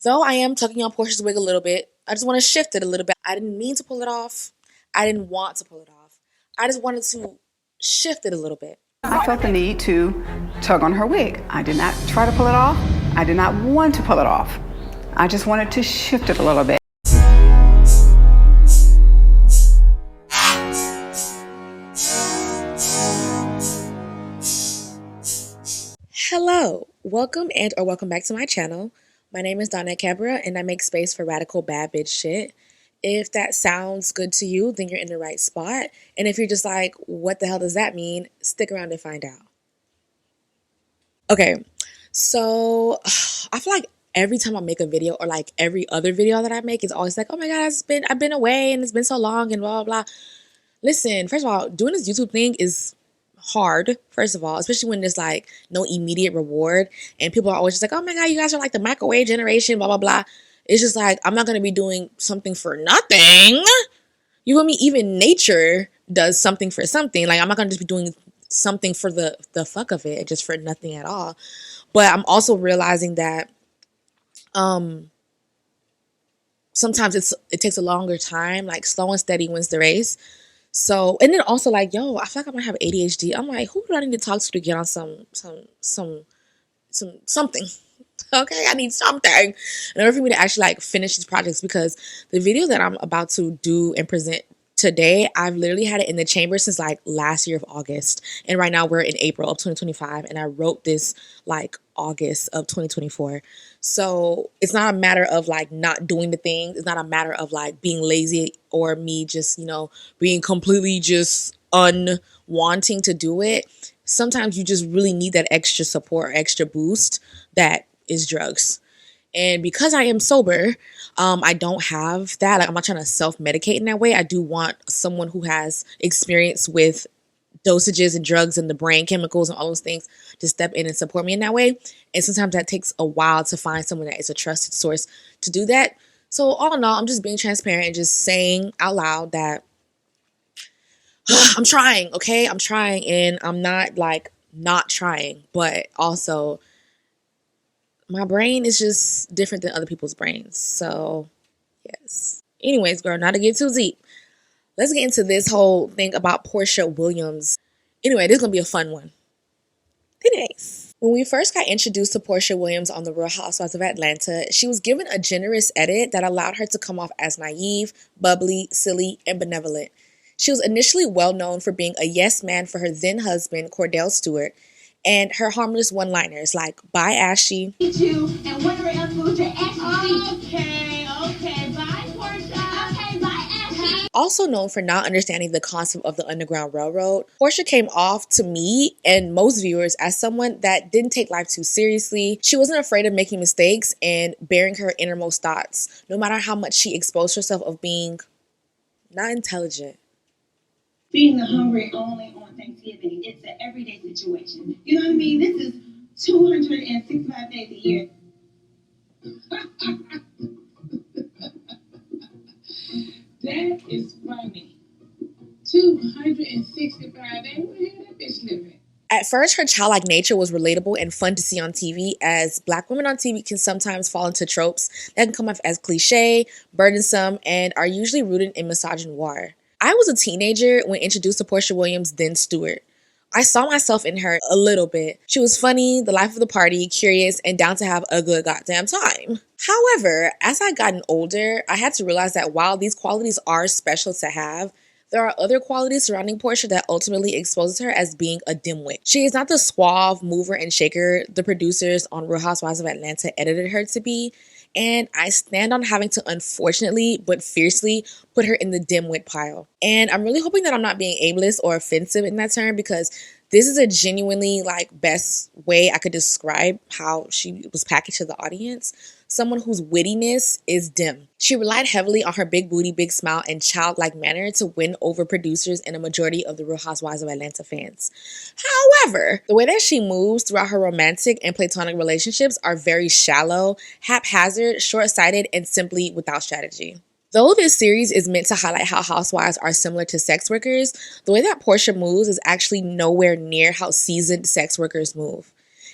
Though I am tucking on Portia's wig a little bit, I just want to shift it a little bit. I didn't mean to pull it off. I didn't want to pull it off. I just wanted to shift it a little bit. I felt the need to tug on her wig. I did not try to pull it off. I did not want to pull it off. I just wanted to shift it a little bit. Hello, welcome back to my channel. My name is Donna Cabrera and I make space for radical bad bitch shit. If that sounds good to you, then you're in the right spot. And if you're just like, what the hell does that mean? Stick around to find out. Okay, so I feel like every time I make a video or like every other video that I make is always like, oh my god, I've been away and it's been so long and blah blah blah. Listen, first of all, doing this YouTube thing is hard, first of all, especially when there's like no immediate reward and people are always just like, oh my god, you guys are like the microwave generation, blah blah blah. It's just like, I'm not gonna be doing something for nothing. You feel me? Even nature does something for something. Like, I'm not gonna just be doing something for the fuck of it, just for nothing at all. But I'm also realizing that sometimes it takes a longer time. Like, slow and steady wins the race. So, and then also like, yo, I feel like I might have ADHD. I'm like, who do I need to talk to get on something? Okay, I need something in order for me to actually like finish these projects, because the video that I'm about to do and present today, I've literally had it in the chamber since like last year of August, and right now we're in April of 2025, and I wrote this like August of 2024. So it's not a matter of like not doing the things. It's not a matter of like being lazy or me just, being completely just unwanting to do it. Sometimes you just really need that extra support or extra boost that is drugs. And because I am sober, I don't have that. Like, I'm not trying to self-medicate in that way. I do want someone who has experience with dosages and drugs and the brain chemicals and all those things to step in and support me in that way. And sometimes that takes a while to find someone that is a trusted source to do that. So all in all, I'm just being transparent and just saying out loud that I'm trying, okay? I'm trying, and I'm not like not trying, but also my brain is just different than other people's brains. So, yes. Anyways, girl, not to get too deep, let's get into this whole thing about Porsha Williams. Anyway, this is going to be a fun one. Anyways, when we first got introduced to Porsha Williams on The Real Housewives of Atlanta, she was given a generous edit that allowed her to come off as naive, bubbly, silly, and benevolent. She was initially well known for being a yes man for her then husband, Cordell Stewart, and her harmless one-liners like, bye, Ashy. You and whatever else food you're Okay, bye, Porsha. Okay, bye, Ashy. Also known for not understanding the concept of the Underground Railroad, Porsha came off to me and most viewers as someone that didn't take life too seriously. She wasn't afraid of making mistakes and bearing her innermost thoughts, no matter how much she exposed herself of being not intelligent. Feeding the hungry only on Thanksgiving, it's an everyday situation. You know what I mean? This is 265 days a year. That is funny. 265 days. Where that bitch living? At first, her childlike nature was relatable and fun to see on TV, as Black women on TV can sometimes fall into tropes that can come off as cliche, burdensome, and are usually rooted in misogynoir. I was a teenager when introduced to Porsha Williams, then Stewart. I saw myself in her a little bit. She was funny, the life of the party, curious, and down to have a good goddamn time. However, as I gotten older, I had to realize that while these qualities are special to have, there are other qualities surrounding Porsha that ultimately exposes her as being a dimwit. She is not the suave mover and shaker the producers on Real Housewives of Atlanta edited her to be, and I stand on having to unfortunately but fiercely put her in the dimwit pile. And I'm really hoping that I'm not being ableist or offensive in that term, because this is a genuinely like best way I could describe how she was packaged to the audience. Someone whose wittiness is dim. She relied heavily on her big booty, big smile, and childlike manner to win over producers and a majority of the Real Housewives of Atlanta fans. However, the way that she moves throughout her romantic and platonic relationships are very shallow, haphazard, short-sighted, and simply without strategy. Though this series is meant to highlight how housewives are similar to sex workers, the way that Porsha moves is actually nowhere near how seasoned sex workers move.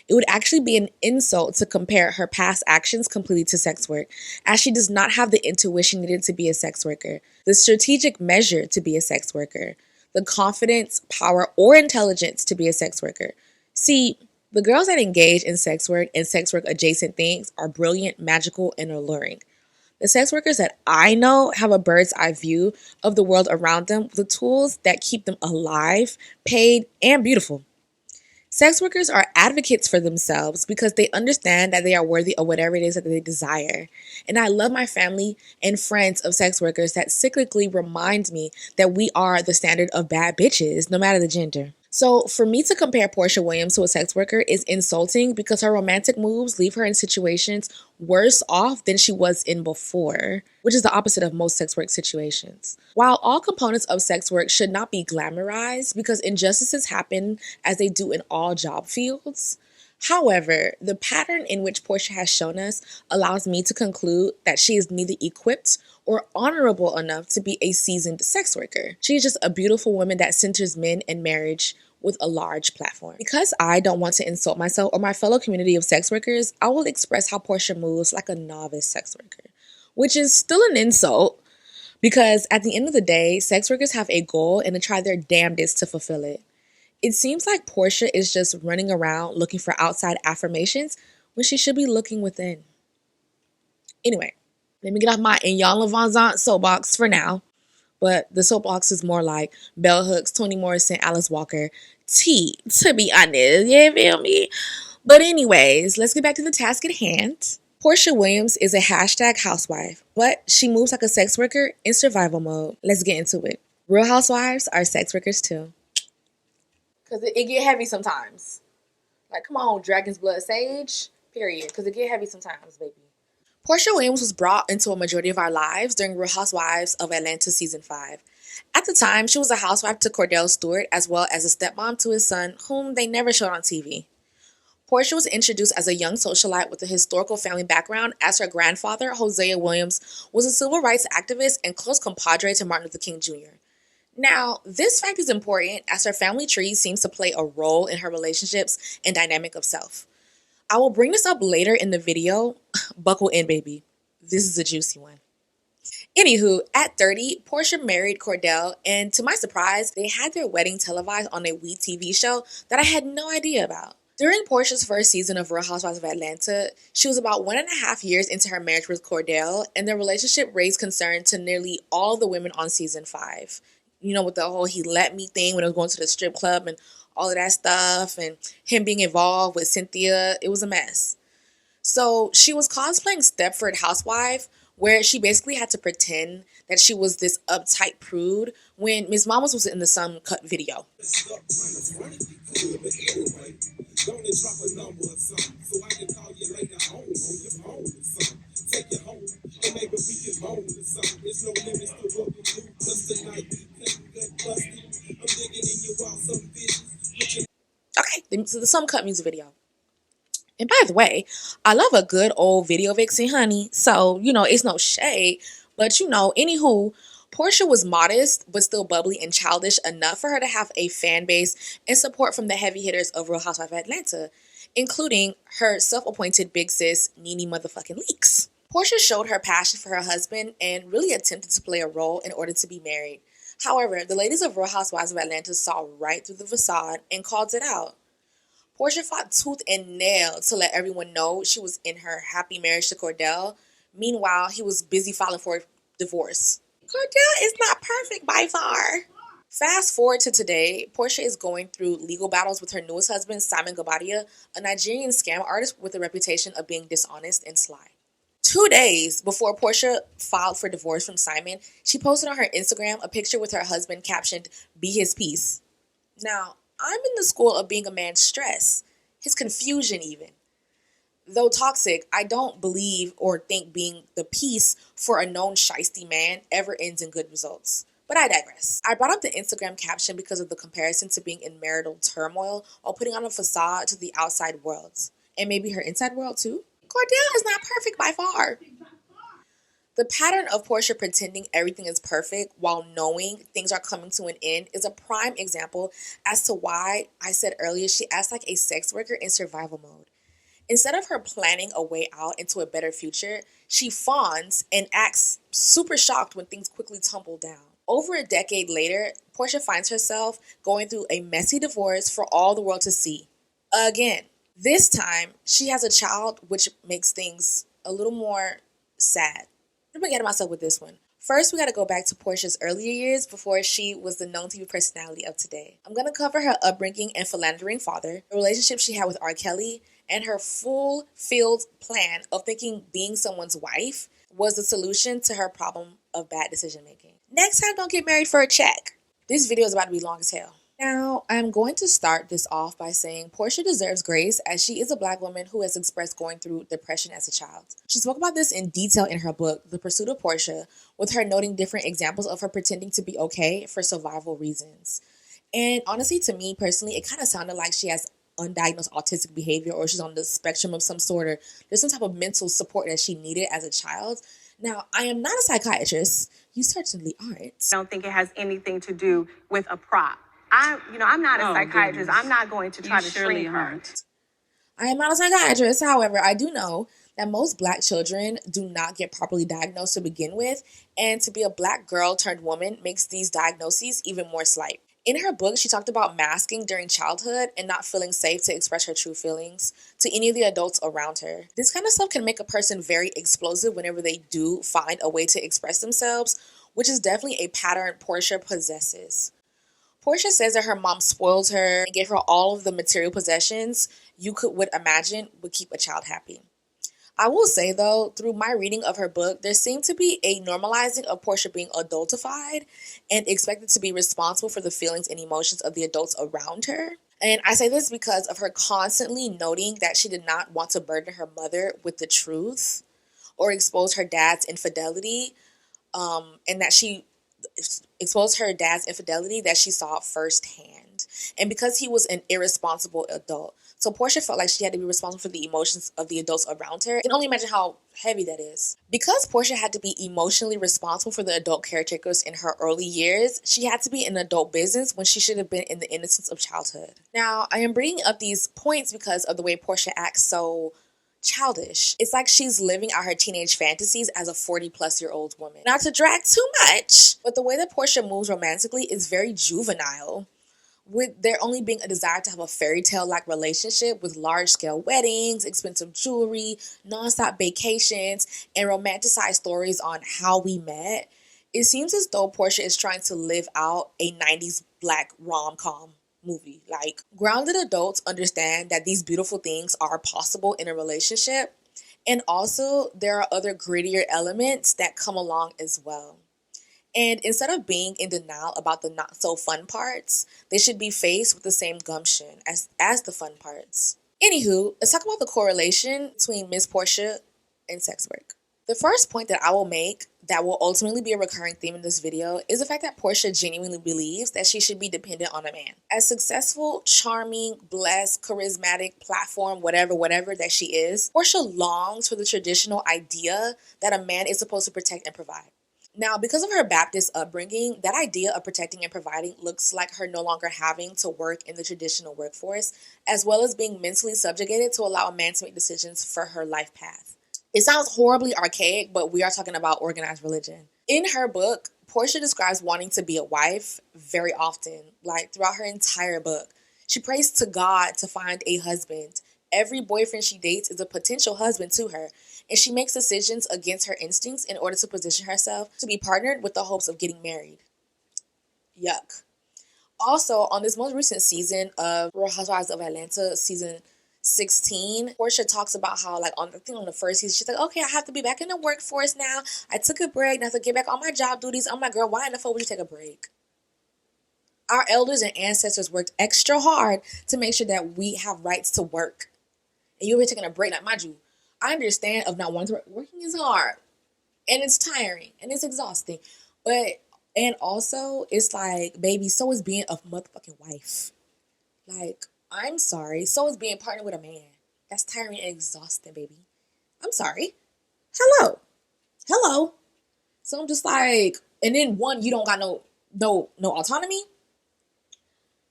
It would actually be an insult to compare her past actions completely to sex work, as she does not have the intuition needed to be a sex worker, the strategic measure to be a sex worker, the confidence, power, or intelligence to be a sex worker. See, the girls that engage in sex work and sex work adjacent things are brilliant, magical, and alluring. The sex workers that I know have a bird's eye view of the world around them with the tools that keep them alive, paid, and beautiful. Sex workers are advocates for themselves because they understand that they are worthy of whatever it is that they desire. And I love my family and friends of sex workers that cyclically remind me that we are the standard of bad bitches, no matter the gender. So for me to compare Porsha Williams to a sex worker is insulting because her romantic moves leave her in situations worse off than she was in before, which is the opposite of most sex work situations. While all components of sex work should not be glamorized because injustices happen as they do in all job fields, however, the pattern in which Porsha has shown us allows me to conclude that she is neither equipped or honorable enough to be a seasoned sex worker. She is just a beautiful woman that centers men and marriage with a large platform. Because I don't want to insult myself or my fellow community of sex workers, I will express how Porsha moves like a novice sex worker, which is still an insult because at the end of the day, sex workers have a goal and they try their damnedest to fulfill it. It seems like Porsha is just running around looking for outside affirmations when she should be looking within. Anyway, let me get off my Ian Levanzant soapbox for now. But the soapbox is more like Bell Hooks, Toni Morrison, Alice Walker, to be honest. You feel me? But anyways, let's get back to the task at hand. Porsha Williams is a hashtag housewife, but she moves like a sex worker in survival mode. Let's get into it. Real housewives are sex workers too. Because it get heavy sometimes. Like, come on, Dragon's Blood Sage. Period. Because it get heavy sometimes, baby. Porsha Williams was brought into a majority of our lives during Real Housewives of Atlanta Season 5. At the time, she was a housewife to Cordell Stewart as well as a stepmom to his son, whom they never showed on TV. Porsha was introduced as a young socialite with a historical family background as her grandfather, Hosea Williams, was a civil rights activist and close compadre to Martin Luther King Jr. Now, this fact is important as her family tree seems to play a role in her relationships and dynamic of self. I will bring this up later in the video. Buckle in, baby. This is a juicy one. Anywho, at 30, Porsha married Cordell, and to my surprise, they had their wedding televised on a WE TV show that I had no idea about. During Porsha's first season of Real Housewives of Atlanta, she was about 1.5 years into her marriage with Cordell, and their relationship raised concern to nearly all the women on season 5. You know, with the whole he let me thing when I was going to the strip club and all of that stuff, and him being involved with Cynthia, it was a mess. So she was cosplaying Stepford Housewife, where she basically had to pretend that she was this uptight prude when Miss Mamas was in the Some Cut video. Okay, so the Some Cut music video. And by the way, I love a good old video vixen, honey. So, it's no shade. But, anywho, Porsha was modest, but still bubbly and childish enough for her to have a fan base and support from the heavy hitters of Real Housewives of Atlanta, including her self-appointed big sis, Nene motherfucking Leakes. Porsha showed her passion for her husband and really attempted to play a role in order to be married. However, the ladies of Real Housewives of Atlanta saw right through the facade and called it out. Porsha fought tooth and nail to let everyone know she was in her happy marriage to Cordell. Meanwhile, he was busy filing for divorce. Cordell is not perfect by far. Fast forward to today, Porsha is going through legal battles with her newest husband, Simon Gabadia, a Nigerian scam artist with a reputation of being dishonest and sly. 2 days before Porsha filed for divorce from Simon, she posted on her Instagram a picture with her husband captioned, "Be his peace." Now, I'm in the school of being a man's stress, his confusion even. Though toxic, I don't believe or think being the peace for a known shiesty man ever ends in good results. But I digress. I brought up the Instagram caption because of the comparison to being in marital turmoil while putting on a facade to the outside world. And maybe her inside world too? Cordell is not perfect by far. The pattern of Porsha pretending everything is perfect while knowing things are coming to an end is a prime example as to why I said earlier she acts like a sex worker in survival mode. Instead of her planning a way out into a better future, she fawns and acts super shocked when things quickly tumble down. Over a decade later, Porsha finds herself going through a messy divorce for all the world to see. Again, this time she has a child, which makes things a little more sad. I'm gonna get myself with this one. First, we gotta go back to Porsha's earlier years before she was the known TV personality of today. I'm gonna cover her upbringing and philandering father, the relationship she had with R. Kelly, and her full-field plan of thinking being someone's wife was the solution to her problem of bad decision making. Next time, don't get married for a check. This video is about to be long as hell. Now, I'm going to start this off by saying Porsha deserves grace as she is a Black woman who has expressed going through depression as a child. She spoke about this in detail in her book, The Pursuit of Porsha, with her noting different examples of her pretending to be okay for survival reasons. And honestly, to me personally, it kind of sounded like she has undiagnosed autistic behavior or she's on the spectrum of some sort, or there's some type of mental support that she needed as a child. Now, I am not a psychiatrist. You certainly aren't. I don't think it has anything to do with a prop. I'm not a psychiatrist. Goodness. I'm not going to try to treat her. I am not a psychiatrist. However, I do know that most Black children do not get properly diagnosed to begin with, and to be a Black girl turned woman makes these diagnoses even more slight. In her book, she talked about masking during childhood and not feeling safe to express her true feelings to any of the adults around her. This kind of stuff can make a person very explosive whenever they do find a way to express themselves, which is definitely a pattern Porsha possesses. Porsha says that her mom spoiled her and gave her all of the material possessions would imagine would keep a child happy. I will say though, through my reading of her book, there seemed to be a normalizing of Porsha being adultified and expected to be responsible for the feelings and emotions of the adults around her. And I say this because of her constantly noting that she did not want to burden her mother with the truth or expose her dad's infidelity, and that she exposed her dad's infidelity that she saw firsthand. And because he was an irresponsible adult. So Porsha felt like she had to be responsible for the emotions of the adults around her. I can only imagine how heavy that is. Because Porsha had to be emotionally responsible for the adult caretakers in her early years, she had to be in adult business when she should have been in the innocence of childhood. Now, I am bringing up these points because of the way Porsha acts so childish. It's like she's living out her teenage fantasies as a 40-plus-year-old woman. Not to drag too much, but the way that Porsha moves romantically is very juvenile, with there only being a desire to have a fairy tale-like relationship with large-scale weddings, expensive jewelry, non-stop vacations, and romanticized stories on how we met. It seems as though Porsha is trying to live out a 90s Black rom-com movie. Like, grounded adults understand that these beautiful things are possible in a relationship, and also there are other grittier elements that come along as well. And instead of being in denial about the not so fun parts, they should be faced with the same gumption as the fun parts. Anywho, let's talk about the correlation between Miss Porsha and sex work. The first point that I will make that will ultimately be a recurring theme in this video is the fact that Porsha genuinely believes that she should be dependent on a man. As successful, charming, blessed, charismatic, platform, whatever that she is, Porsha longs for the traditional idea that a man is supposed to protect and provide. Now, because of her Baptist upbringing, that idea of protecting and providing looks like her no longer having to work in the traditional workforce, as well as being mentally subjugated to allow a man to make decisions for her life path. It sounds horribly archaic, but we are talking about organized religion. In her book, Porsha describes wanting to be a wife very often, like throughout her entire book. She prays to God to find a husband. Every boyfriend she dates is a potential husband to her, and she makes decisions against her instincts in order to position herself to be partnered with the hopes of getting married. Yuck. Also, on this most recent season of Real Housewives of Atlanta, season 16, Porsha talks about how, like, on the first season, she's like, okay, I have to be back in the workforce now. I took a break. Now I have to get back on my job duties. I'm like, girl, why in the fuck would you take a break? Our elders and ancestors worked extra hard to make sure that we have rights to work. And you'll be taking a break. Like, mind you, I understand of not wanting to work. Working is hard. And it's tiring. And it's exhausting. And also, it's like, baby, so is being a motherfucking wife. Like, I'm sorry. So is being partnered with a man. That's tiring and exhausting, baby. I'm sorry. Hello. So I'm just like, and then one, you don't got no autonomy.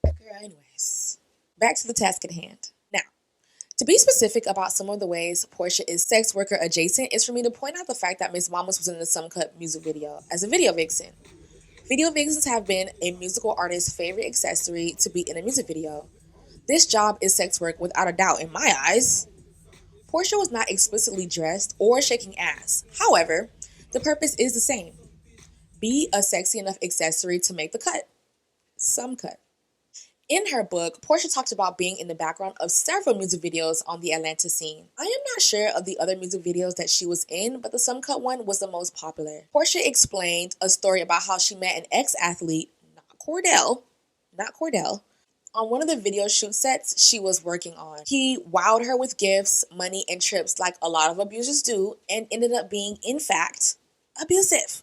Girl, anyways, back to the task at hand. Now, to be specific about some of the ways Porsha is sex worker adjacent is for me to point out the fact that Miss Mamas was in the Some Cut music video as a video vixen. Video vixens have been a musical artist's favorite accessory to be in a music video. This job is sex work without a doubt in my eyes. Porsha was not explicitly dressed or shaking ass. However, the purpose is the same. Be a sexy enough accessory to make the cut. Some cut. In her book, Porsha talked about being in the background of several music videos on the Atlanta scene. I am not sure of the other music videos that she was in, but the Some Cut one was the most popular. Porsha explained a story about how she met an ex-athlete, not Cordell, on one of the video shoot sets she was working on. He wowed her with gifts, money, and trips like a lot of abusers do, and ended up being, in fact, abusive.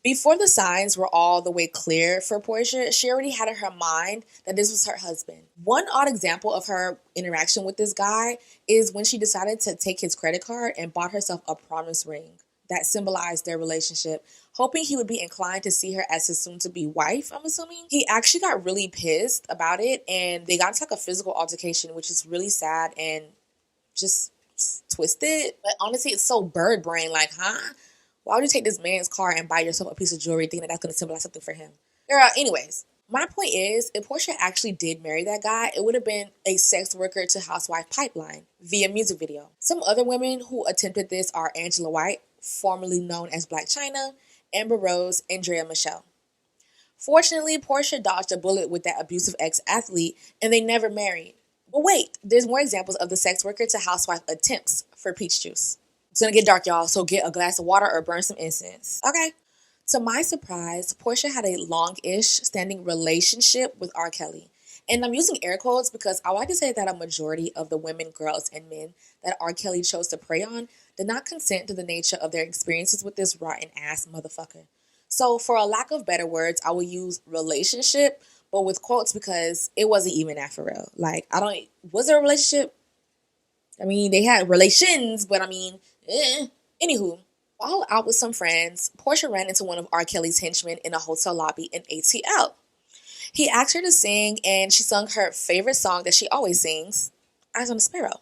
Before the signs were all the way clear for Porsha, she already had in her mind that this was her husband. One odd example of her interaction with this guy is when she decided to take his credit card and bought herself a promise ring that symbolized their relationship, hoping he would be inclined to see her as his soon-to-be wife, I'm assuming. He actually got really pissed about it, and they got into like a physical altercation, which is really sad and just twisted. But honestly, it's so bird brain, like, huh? Why would you take this man's car and buy yourself a piece of jewelry thinking that that's going to symbolize something for him? Girl, anyways, my point is, if Porsha actually did marry that guy, it would have been a sex worker to housewife pipeline via music video. Some other women who attempted this are Angela White, formerly known as Black China, Amber Rose, and Drea Michelle. Fortunately, Porsha dodged a bullet with that abusive ex-athlete, and they never married. But wait, there's more examples of the sex worker to housewife attempts for Peach Juice. It's gonna get dark, y'all, so get a glass of water or burn some incense. Okay. To my surprise, Porsha had a long-ish standing relationship with R. Kelly. And I'm using air quotes because I like to say that a majority of the women, girls, and men that R. Kelly chose to prey on did not consent to the nature of their experiences with this rotten-ass motherfucker. So for a lack of better words, I will use relationship, but with quotes because it wasn't even that for real. Like, was there a relationship? I mean, they had relations, but I mean, Anywho, while out with some friends, Porsha ran into one of R. Kelly's henchmen in a hotel lobby in ATL. He asked her to sing, and she sung her favorite song that she always sings, Eyes on the Sparrow.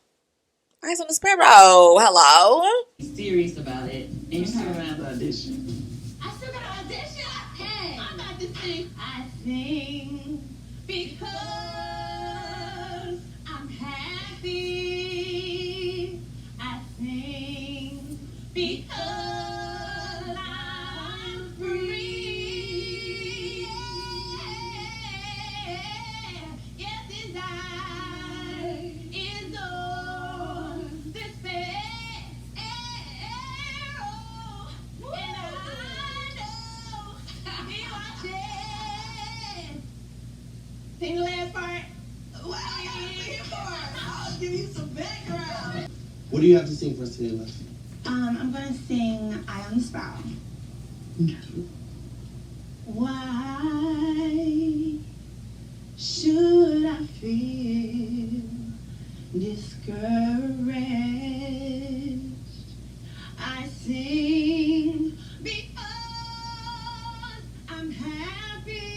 Eyes on the Sparrow. Hello? Serious about it, and you still around the audition. I still got an audition. Hey, I'm about to sing. I sing because I'm happy. I sing because I'm free. Yes, his eye is on this sparrow, and I know he watches. Sing the last part. What are you here for? I'll give you some background. What do you have to sing for us today, Leslie? I'm gonna sing Eye on the Sparrow. Why should I feel discouraged? I sing because I'm happy.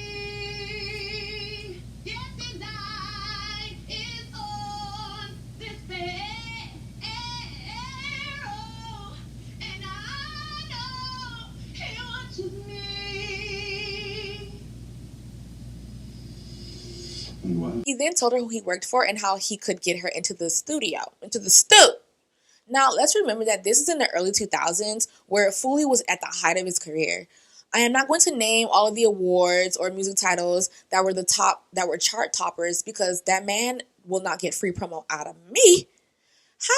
Yes, his eye is on this sparrow, and I know he watches me. Wow. He then told her who he worked for and how he could get her into the studio, into the stew. Now, let's remember that this is in the early 2000s where Fooley was at the height of his career. I am not going to name all of the awards or music titles that were chart toppers because that man will not get free promo out of me.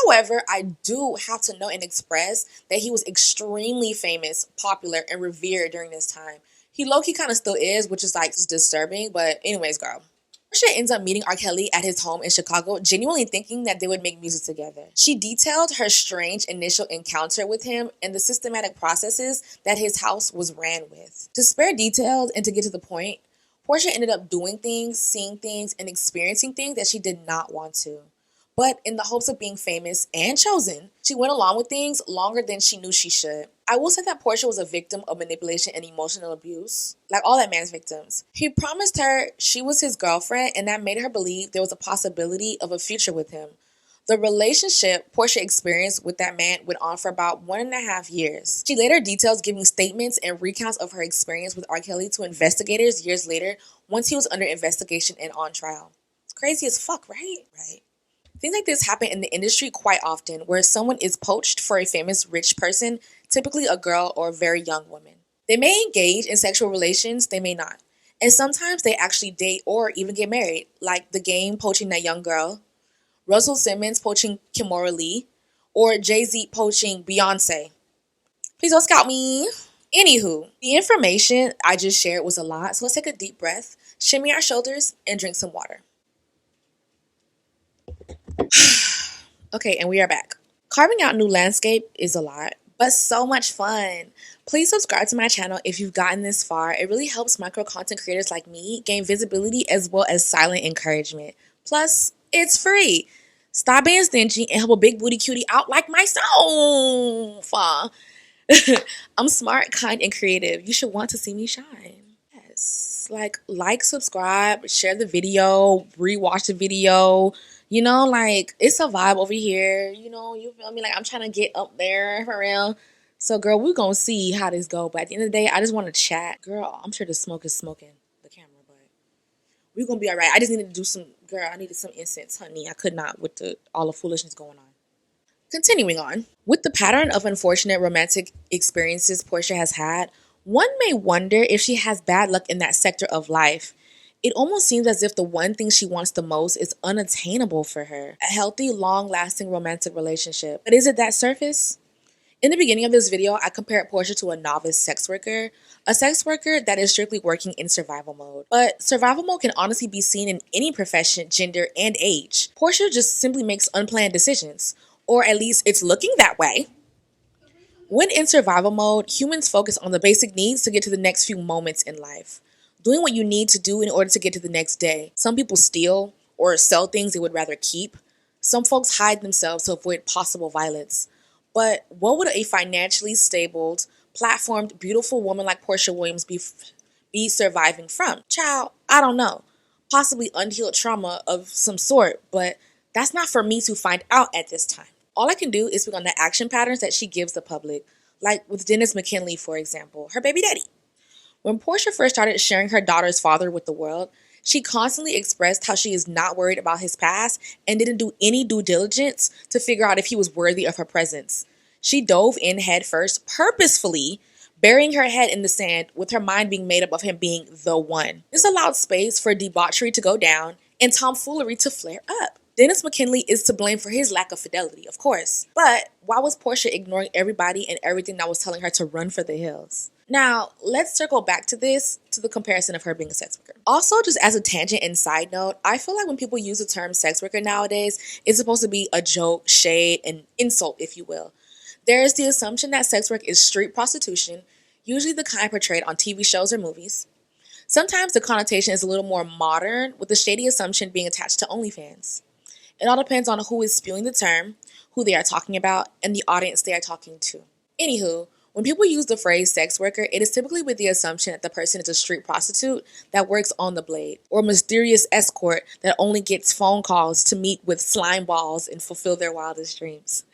However, I do have to note and express that he was extremely famous, popular, and revered during this time. He low-key kind of still is, which is like disturbing, but anyways, girl. Porsha ends up meeting R. Kelly at his home in Chicago, genuinely thinking that they would make music together. She detailed her strange initial encounter with him and the systematic processes that his house was ran with. To spare details and to get to the point, Porsha ended up doing things, seeing things, and experiencing things that she did not want to. But in the hopes of being famous and chosen, she went along with things longer than she knew she should. I will say that Porsha was a victim of manipulation and emotional abuse, like all that man's victims. He promised her she was his girlfriend, and that made her believe there was a possibility of a future with him. The relationship Porsha experienced with that man went on for about 1.5 years. She later details giving statements and recounts of her experience with R. Kelly to investigators years later, once he was under investigation and on trial. It's crazy as fuck, right? Right. Things like this happen in the industry quite often, where someone is poached for a famous rich person, typically a girl or a very young woman. They may engage in sexual relations, they may not. And sometimes they actually date or even get married, like The Game poaching that young girl, Russell Simmons poaching Kimora Lee, or Jay-Z poaching Beyonce. Please don't scout me. Anywho, the information I just shared was a lot, so let's take a deep breath, shimmy our shoulders, and drink some water. Okay, and we are back. Carving out new landscape is a lot, but so much fun. Please subscribe to my channel if you've gotten this far. It really helps micro content creators like me gain visibility as well as silent encouragement. Plus, it's free. Stop being stingy and help a big booty cutie out like myself. I'm smart, kind, and creative. You should want to see me shine. Yes. Like, subscribe, share the video, rewatch the video. You know, like, it's a vibe over here. You know, you feel me? Like, I'm trying to get up there for real. So, girl, we're going to see how this go. But at the end of the day, I just want to chat. Girl, I'm sure the smoke is smoking the camera, but we're going to be all right. I just needed to do some, girl, I needed some incense, honey. I could not with all the foolishness going on. Continuing on. With the pattern of unfortunate romantic experiences Porsha has had, one may wonder if she has bad luck in that sector of life. It almost seems as if the one thing she wants the most is unattainable for her. A healthy, long-lasting romantic relationship. But is it that surface? In the beginning of this video, I compared Porsha to a novice sex worker. A sex worker that is strictly working in survival mode. But survival mode can honestly be seen in any profession, gender, and age. Porsha just simply makes unplanned decisions. Or at least it's looking that way. When in survival mode, humans focus on the basic needs to get to the next few moments in life. Doing what you need to do in order to get to the next day. Some people steal or sell things they would rather keep. Some folks hide themselves to avoid possible violence. But what would a financially stable, platformed, beautiful woman like Porsha Williams be surviving from? Child, I don't know. Possibly unhealed trauma of some sort, but that's not for me to find out at this time. All I can do is speak on the action patterns that she gives the public, like with Dennis McKinley, for example, her baby daddy. When Porsha first started sharing her daughter's father with the world, she constantly expressed how she is not worried about his past and didn't do any due diligence to figure out if he was worthy of her presence. She dove in head first, purposefully burying her head in the sand with her mind being made up of him being the one. This allowed space for debauchery to go down and tomfoolery to flare up. Dennis McKinley is to blame for his lack of fidelity, of course. But why was Porsha ignoring everybody and everything that was telling her to run for the hills? Now, let's circle back to the comparison of her being a sex worker. Also, just as a tangent and side note, I feel like when people use the term sex worker nowadays, it's supposed to be a joke, shade, and insult, if you will. There is the assumption that sex work is street prostitution, usually the kind portrayed on TV shows or movies. Sometimes the connotation is a little more modern, with the shady assumption being attached to OnlyFans. It all depends on who is spewing the term, who they are talking about, and the audience they are talking to. Anywho, when people use the phrase sex worker, it is typically with the assumption that the person is a street prostitute that works on the blade, or a mysterious escort that only gets phone calls to meet with slime balls and fulfill their wildest dreams.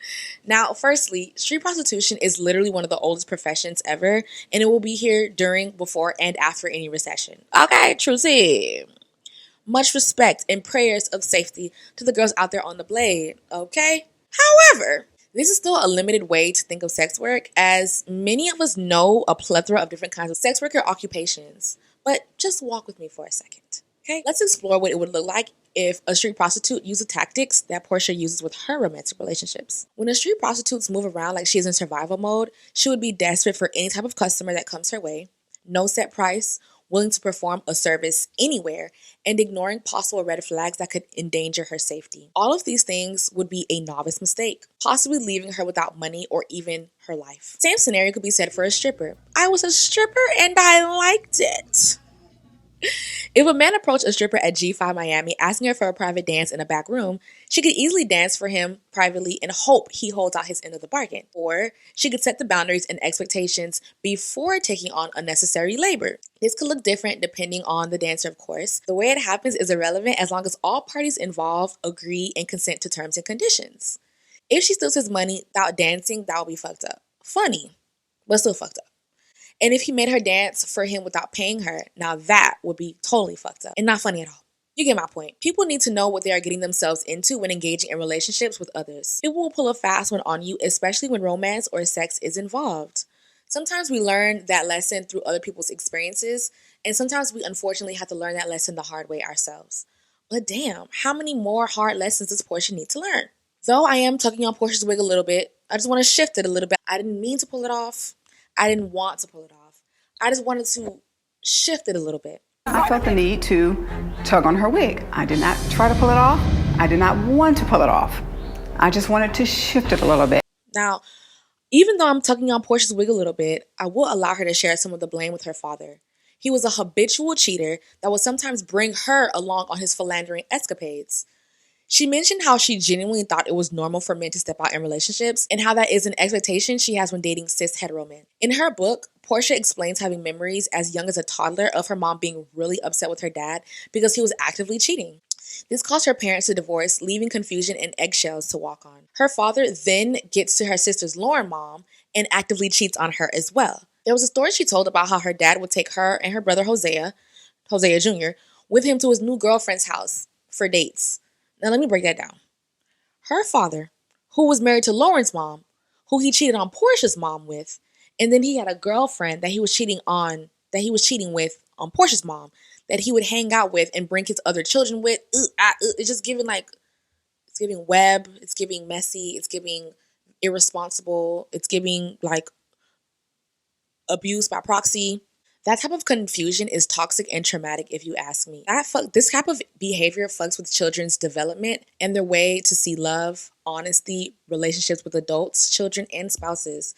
Now, firstly, street prostitution is literally one of the oldest professions ever, and it will be here during, before, and after any recession. Okay, true see. Much respect and prayers of safety to the girls out there on the blade, okay? However, this is still a limited way to think of sex work, as many of us know a plethora of different kinds of sex worker occupations. But just walk with me for a second, okay? Let's explore what it would look like if a street prostitute used the tactics that Porsha uses with her romantic relationships. When a street prostitute moves around like she is in survival mode, she would be desperate for any type of customer that comes her way, no set price, willing to perform a service anywhere, and ignoring possible red flags that could endanger her safety. All of these things would be a novice mistake, possibly leaving her without money or even her life. Same scenario could be said for a stripper. I was a stripper and I liked it. If a man approached a stripper at G5 Miami asking her for a private dance in a back room, she could easily dance for him privately and hope he holds out his end of the bargain. Or she could set the boundaries and expectations before taking on unnecessary labor. This could look different depending on the dancer, of course. The way it happens is irrelevant as long as all parties involved agree and consent to terms and conditions. If she steals his money without dancing, that would be fucked up. Funny, but still fucked up. And if he made her dance for him without paying her, now that would be totally fucked up and not funny at all. You get my point. People need to know what they are getting themselves into when engaging in relationships with others. People will pull a fast one on you, especially when romance or sex is involved. Sometimes we learn that lesson through other people's experiences, and sometimes we unfortunately have to learn that lesson the hard way ourselves. But damn, how many more hard lessons does Porsha need to learn? Though I am tugging on Porsha's wig a little bit, I just want to shift it a little bit. I didn't mean to pull it off. I didn't want to pull it off. I just wanted to shift it a little bit. I felt the need to tug on her wig. I did not try to pull it off. I did not want to pull it off. I just wanted to shift it a little bit. Now, even though I'm tugging on Porsha's wig a little bit, I will allow her to share some of the blame with her father. He was a habitual cheater that would sometimes bring her along on his philandering escapades. She mentioned how she genuinely thought it was normal for men to step out in relationships and how that is an expectation she has when dating cis hetero men. In her book, Porsha explains having memories as young as a toddler of her mom being really upset with her dad because he was actively cheating. This caused her parents to divorce, leaving confusion and eggshells to walk on. Her father then gets to her sister's Lauren mom and actively cheats on her as well. There was a story she told about how her dad would take her and her brother Hosea Jr., with him to his new girlfriend's house for dates. Now let me break that down. Her father, who was married to Lauren's mom, who he cheated on Porsha's mom with, and then he had a girlfriend that he was cheating with on Porsha's mom, that he would hang out with and bring his other children with. It's just giving it's giving web, it's giving messy, it's giving irresponsible, it's giving like abuse by proxy. That type of confusion is toxic and traumatic, if you ask me. This type of behavior fucks with children's development and their way to see love, honesty, relationships with adults, children, and spouses.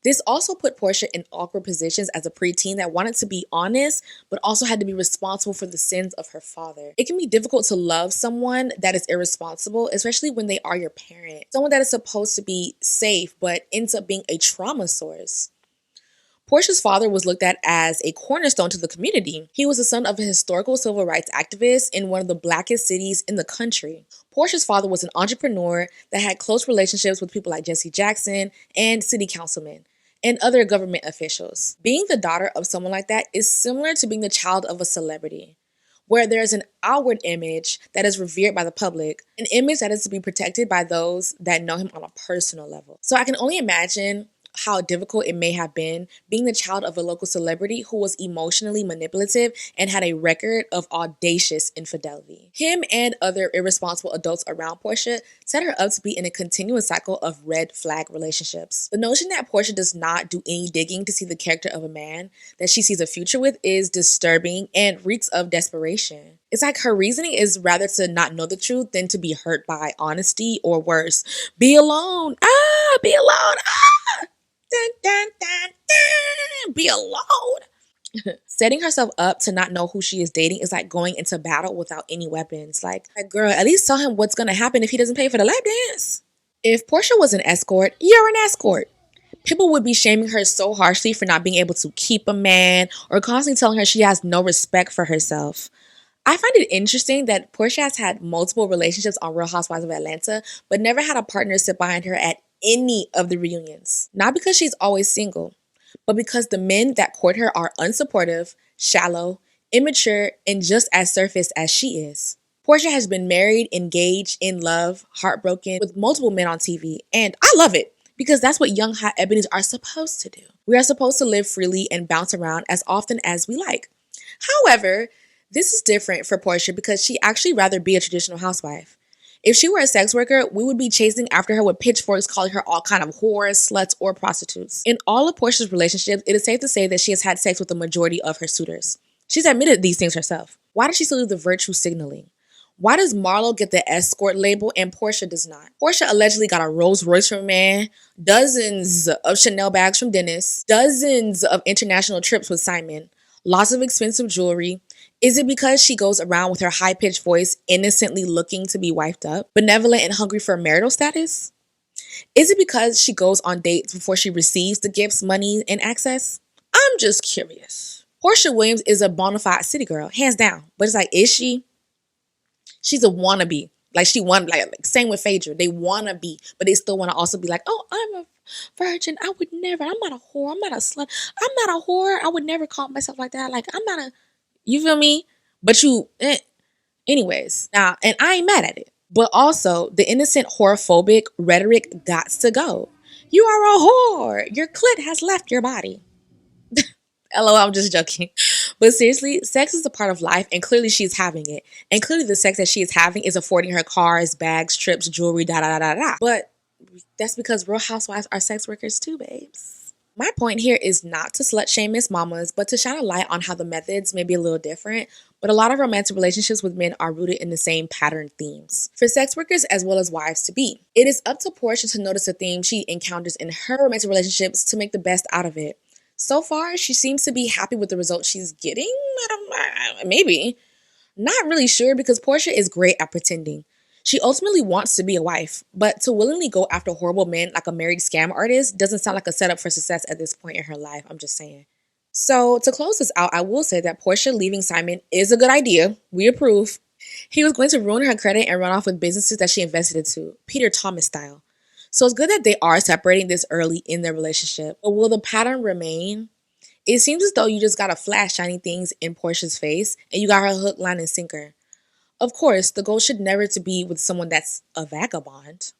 This also put Porsha in awkward positions as a preteen that wanted to be honest, but also had to be responsible for the sins of her father. It can be difficult to love someone that is irresponsible, especially when they are your parent. Someone that is supposed to be safe, but ends up being a trauma source. Porsha's father was looked at as a cornerstone to the community. He was the son of a historical civil rights activist in one of the blackest cities in the country. Porsha's father was an entrepreneur that had close relationships with people like Jesse Jackson and city councilmen and other government officials. Being the daughter of someone like that is similar to being the child of a celebrity, where there is an outward image that is revered by the public, an image that is to be protected by those that know him on a personal level. So I can only imagine how difficult it may have been being the child of a local celebrity who was emotionally manipulative and had a record of audacious infidelity. Him and other irresponsible adults around Porsha set her up to be in a continuous cycle of red flag relationships. The notion that Porsha does not do any digging to see the character of a man that she sees a future with is disturbing and reeks of desperation. It's like her reasoning is rather to not know the truth than to be hurt by honesty, or worse, be alone. Be alone. Dun, dun, dun, dun, be alone. Setting herself up to not know who she is dating is like going into battle without any weapons. Like, girl, at least tell him what's going to happen if he doesn't pay for the lap dance. If Porsha was an escort, you're an escort. People would be shaming her so harshly for not being able to keep a man, or constantly telling her she has no respect for herself. I find it interesting that Porsha has had multiple relationships on Real Housewives of Atlanta, but never had a partner sit behind her at any of the reunions. Not because she's always single, but because the men that court her are unsupportive, shallow, immature, and just as surface as she is. Porsha has been married, engaged, in love, heartbroken, with multiple men on TV, and I love it because that's what young hot ebonies are supposed to do. We are supposed to live freely and bounce around as often as we like. However, this is different for Porsha because she'd actually rather be a traditional housewife. If she were a sex worker, we would be chasing after her with pitchforks, calling her all kind of whores, sluts, or prostitutes. In all of Porsha's relationships, it is safe to say that she has had sex with the majority of her suitors. She's admitted these things herself. Why does she still do the virtue signaling? Why does Marlo get the escort label and Porsha does not? Porsha allegedly got a Rolls Royce from a man, dozens of Chanel bags from Dennis, dozens of international trips with Simon, lots of expensive jewelry, Is it because she goes around with her high-pitched voice innocently looking to be wifed up, benevolent and hungry for marital status? Is it because she goes on dates before she receives the gifts, money, and access? I'm just curious. Porsha Williams is a bona fide city girl, hands down. But it's like, is she? She's a wannabe. Like she won, like same with Phaedra. They wanna be, but they still want to also be like, oh, I'm a virgin. I would never. I'm not a whore. I'm not a slut. I'm not a whore. I would never call myself like that. Like I'm not a. You feel me? But anyways. Now, and I ain't mad at it. But also, the innocent whorephobic rhetoric gots to go. You are a whore. Your clit has left your body. LOL, I'm just joking. But seriously, sex is a part of life, and clearly she's having it. And clearly the sex that she is having is affording her cars, bags, trips, jewelry, da da da da da. But that's because real housewives are sex workers too, babes. My point here is not to slut shame Miss Mamas, but to shine a light on how the methods may be a little different, but a lot of romantic relationships with men are rooted in the same pattern themes for sex workers as well as wives to be. It is up to Porsha to notice a theme she encounters in her romantic relationships to make the best out of it. So far, she seems to be happy with the results she's getting. Maybe. Not really sure because Porsha is great at pretending. She ultimately wants to be a wife, but to willingly go after horrible men like a married scam artist doesn't sound like a setup for success at this point in her life. I'm just saying. So to close this out, I will say that Porsha leaving Simon is a good idea. We approve. He was going to ruin her credit and run off with businesses that she invested into, Peter Thomas style. So it's good that they are separating this early in their relationship. But will the pattern remain? It seems as though you just got to flash shiny things in Porsha's face and you got her hook, line, and sinker. Of course, the goal should never to be with someone that's a vagabond.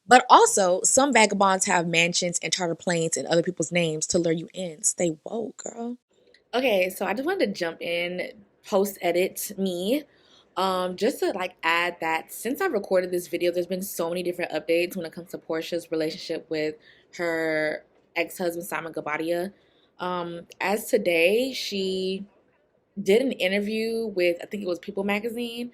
But also, some vagabonds have mansions and charter planes in other people's names to lure you in. Stay woke, girl. Okay, so I just wanted to jump in, post-edit me. Just to like add that since I recorded this video, there's been so many different updates when it comes to Porsha's relationship with her ex-husband, Simon Gabadia. As today, she did an interview with, I think it was People Magazine,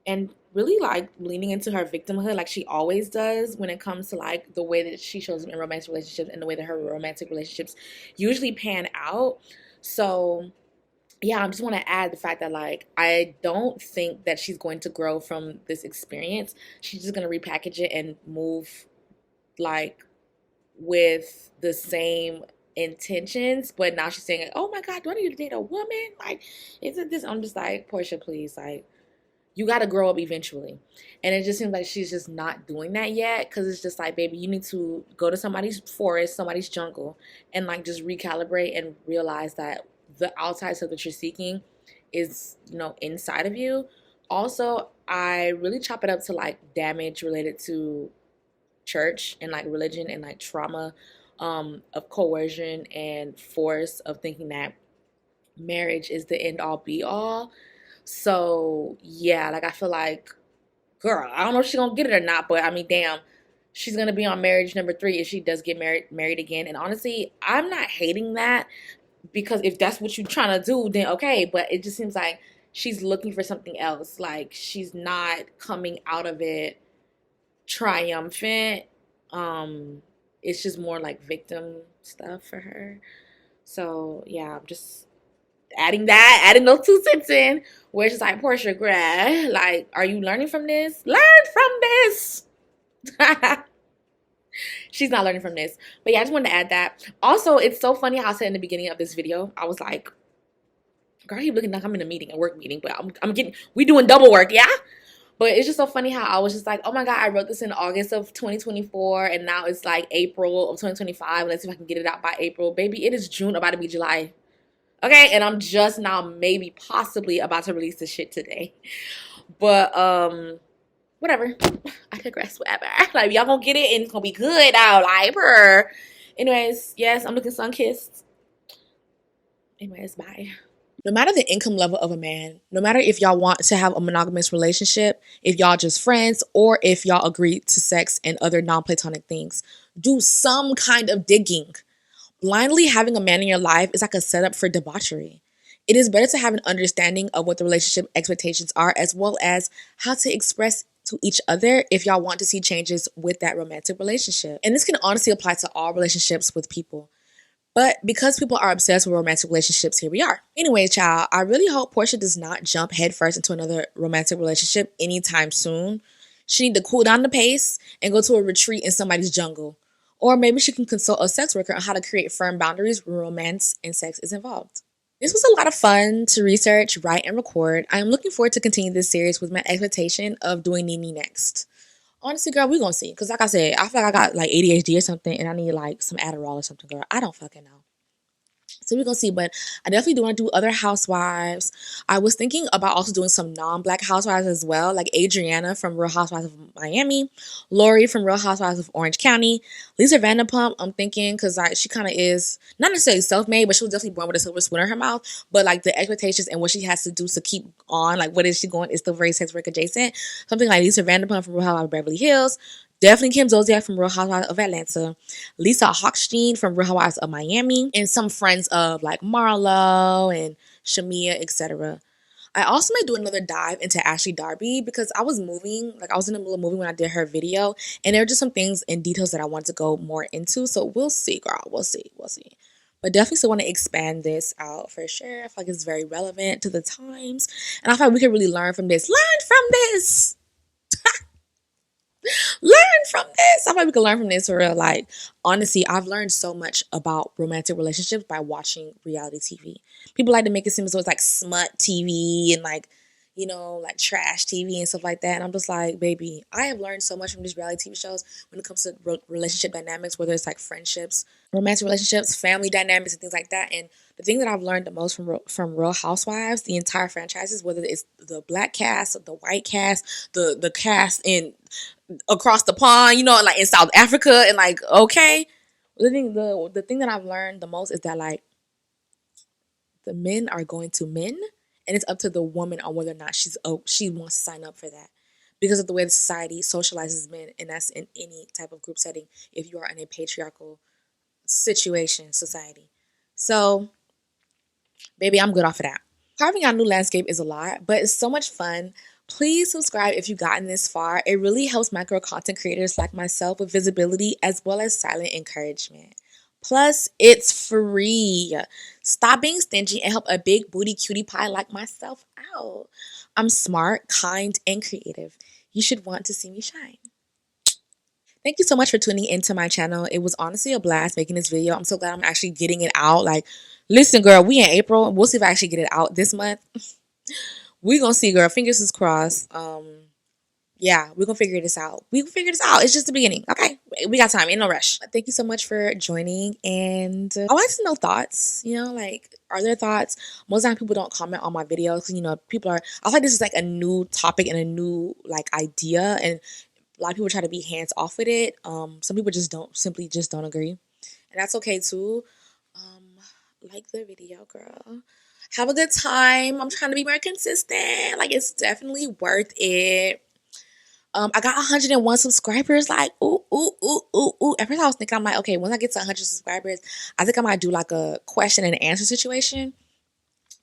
and really like leaning into her victimhood like she always does when it comes to like the way that she shows up in romantic relationships and the way that her romantic relationships usually pan out. So yeah, I just want to add the fact that like I don't think that she's going to grow from this experience. She's just going to repackage it and move like with the same intentions, but now she's saying, oh my god, do I need to date a woman? Like, isn't this? I'm just like, Porsha, please, like, you got to grow up eventually. And it just seems like she's just not doing that yet, because it's just like, baby, you need to go to somebody's forest, somebody's jungle, and like just recalibrate and realize that the outside stuff that you're seeking is, you know, inside of you. Also, I really chop it up to like damage related to church and like religion and like trauma of coercion and force of thinking that marriage is the end all be all. So yeah, like I feel like, girl, I don't know if she's gonna get it or not, but I mean, damn, she's gonna be on marriage number 3 if she does get married again. And honestly, I'm not hating that, because if that's what you're trying to do, then okay. But it just seems like she's looking for something else. Like she's not coming out of it triumphant. It's just more like victim stuff for her. So yeah, I'm just adding those 2 cents in, where it's just like, Porsha, grad, like, are you learning from this? Learn from this. She's not learning from this. But yeah, I just wanted to add that. Also, it's so funny how I said in the beginning of this video, I was like, girl, you looking like I'm in a meeting, a work meeting, but we doing double work, yeah? But it's just so funny how I was just like, oh my god, I wrote this in August of 2024, and now it's like April of 2025. Let's see if I can get it out by April. Baby, it is June, about to be July. Okay, and I'm just now maybe possibly about to release this shit today. But whatever. I digress, whatever. Like, y'all gonna get it and it's gonna be good out. Like, brr. Anyways, yes, I'm looking sun-kissed. Anyways, bye. No matter the income level of a man, no matter if y'all want to have a monogamous relationship, if y'all just friends, or if y'all agree to sex and other non-platonic things, do some kind of digging. Blindly having a man in your life is like a setup for debauchery. It is better to have an understanding of what the relationship expectations are, as well as how to express to each other if y'all want to see changes with that romantic relationship. And this can honestly apply to all relationships with people. But because people are obsessed with romantic relationships, here we are. Anyway, child, I really hope Porsha does not jump headfirst into another romantic relationship anytime soon. She need to cool down the pace and go to a retreat in somebody's jungle. Or maybe she can consult a sex worker on how to create firm boundaries when romance and sex is involved. This was a lot of fun to research, write, and record. I am looking forward to continue this series with my expectation of doing Nene next. Honestly, girl, we gonna see. Cause like I said, I feel like I got like ADHD or something, and I need like some Adderall or something, girl. I don't fucking know. So we're gonna see, but I definitely do want to do other housewives. I was thinking about also doing some non-black housewives as well, like Adriana from Real Housewives of Miami, Lori from Real Housewives of Orange County, Lisa Vanderpump. I'm thinking because like she kind of is not necessarily self-made, but she was definitely born with a silver spoon in her mouth. But like the expectations and what she has to do to keep on, like what is she going, is still very sex work adjacent. Something like Lisa Vanderpump from Real Housewives of Beverly Hills. Definitely Kim Zolciak from Real Housewives of Atlanta, Lisa Hochstein from Real Housewives of Miami, and some friends of like Marlo and Shamia, etc. I also might do another dive into Ashley Darby because I was moving, like I was in the middle of moving when I did her video, and there were just some things and details that I want to go more into. So we'll see, girl. We'll see. But definitely still want to expand this out for sure. I feel like it's very relevant to the times, and I feel like we can really learn from this. Learn from this. Learn from this. I feel like we can learn from this for real. Like, honestly, I've learned so much about romantic relationships by watching reality TV. People like to make it seem as though it's like smut TV and like, you know, like trash TV and stuff like that. And I'm just like, baby, I have learned so much from these reality TV shows when it comes to relationship dynamics, whether it's like friendships, romantic relationships, family dynamics, and things like that. And the thing that I've learned the most from Real Housewives, the entire franchises, whether it's the black cast, the white cast, the cast in across the pond, you know, like in South Africa, and like, okay, the thing that I've learned the most is that like the men are going to men, and it's up to the woman on whether or not she wants to sign up for that, because of the way the society socializes men, and that's in any type of group setting. If you are in a patriarchal society, so baby, I'm good off of that. Carving out a new landscape is a lot, but it's so much fun. Please subscribe if you've gotten this far. It really helps micro content creators like myself with visibility as well as silent encouragement. Plus, it's free. Stop being stingy and help a big booty cutie pie like myself out. I'm smart, kind, and creative. You should want to see me shine. Thank you so much for tuning into my channel. It was honestly a blast making this video. I'm so glad I'm actually getting it out. Like, listen, girl, we in April. We'll see if I actually get it out this month. We gonna see, girl. Fingers is crossed. Yeah, we're gonna figure this out. We can figure this out. It's just the beginning. Okay. We got time. Ain't no rush. Thank you so much for joining. And I like to know thoughts. You know, like, are there thoughts? Most of the time people don't comment on my videos. You know, people are, I feel like this is like a new topic and a new like idea. And a lot of people try to be hands off with it. Some people just don't agree. And that's okay too. Like the video, girl. Have a good time. I'm trying to be more consistent. Like, it's definitely worth it. I got 101 subscribers. Like, ooh, ooh, ooh, ooh, ooh. At first I was thinking, I'm like, okay, once I get to 100 subscribers, I think I might do like a question and answer situation.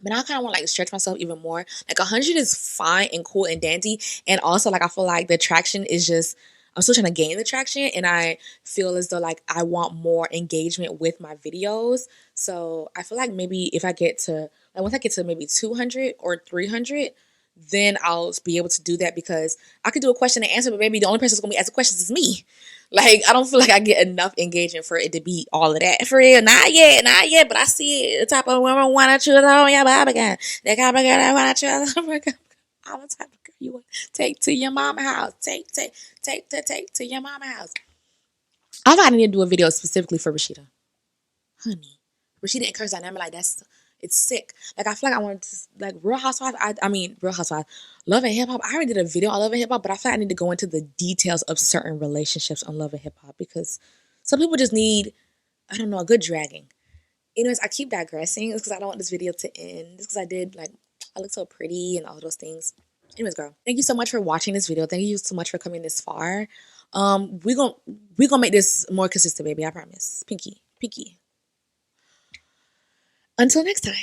But now I kind of want to like stretch myself even more. Like 100 is fine and cool and dandy. And also like I feel like the traction is just, I'm still trying to gain the traction. And I feel as though like I want more engagement with my videos. So I feel like maybe if I get to, like once I get to maybe 200 or 300, then I'll be able to do that, because I could do a question and answer, but maybe the only person that's going to be asking questions is me. Like, I don't feel like I get enough engagement for it to be all of that. For real, not yet, but I see it. The type of woman want to choose on your baby again. The type of girl that want to choose on your baby. I'm the type of girl you want to take to your mama house. Take to your mama house. I thought I need to do a video specifically for Rashida. Honey. Rashida and Curse Dynamic, like, it's sick. Like, I feel like I wanted to, like, Real Housewives, Real Housewives, Love and Hip Hop. I already did a video on Love and Hip Hop, but I feel like I need to go into the details of certain relationships on Love and Hip Hop, because some people just need, I don't know, a good dragging. Anyways, I keep digressing. It's because I don't want this video to end. It's because I look so pretty and all those things. Anyways, girl, thank you so much for watching this video. Thank you so much for coming this far. We gonna make this more consistent, baby. I promise. Pinky. Until next time.